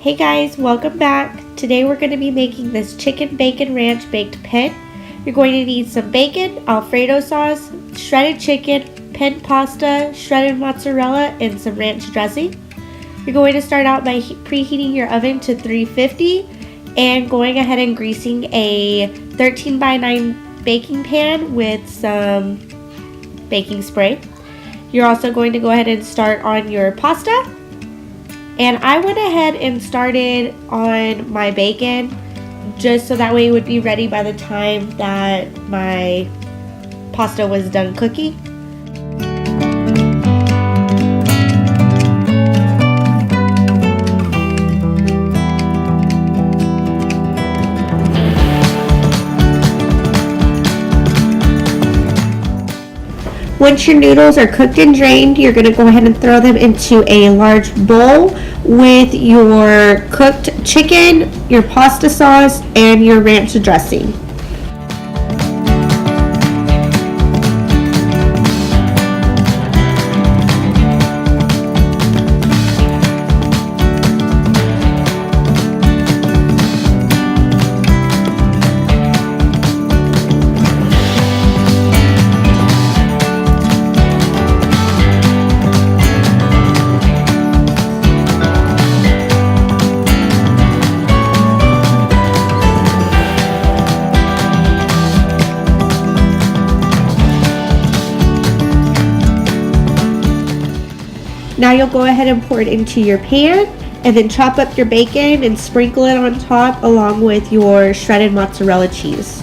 Hey guys, welcome back. Today we're going to be making this chicken bacon ranch baked penne. You're going to need some bacon, Alfredo sauce, shredded chicken, penne pasta, shredded mozzarella, and some ranch dressing. You're going to start out by preheating your oven to 350 and going ahead and greasing a 13 by 9 baking pan with some baking spray. You're also going to go ahead and start on your pasta. And I went ahead and started on my bacon just so that way it would be ready by the time that my pasta was done cooking. Once your noodles are cooked and drained, you're going to go ahead and throw them into a large bowl with your cooked chicken, your pasta sauce, and your ranch dressing. Now you'll go ahead and pour it into your pan and then chop up your bacon and sprinkle it on top along with your shredded mozzarella cheese.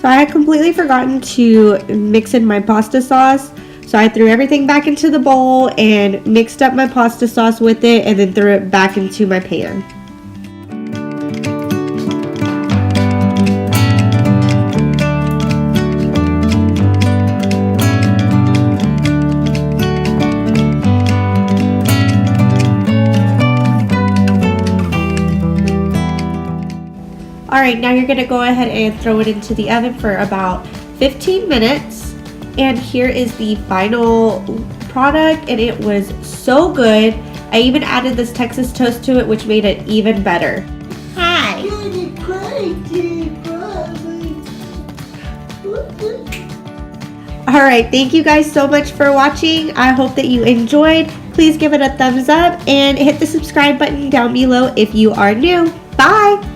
So I had completely forgotten to mix in my pasta sauce. So I threw everything back into the bowl and mixed up my pasta sauce with it and then threw it back into my pan. Alright, now you're going to go ahead and throw it into the oven for about 15 minutes. And here is the final product, and it was so good. I even added this Texas toast to it, which made it even better. Hi! Alright, thank you guys so much for watching. I hope that you enjoyed. Please give it a thumbs up and hit the subscribe button down below if you are new. Bye!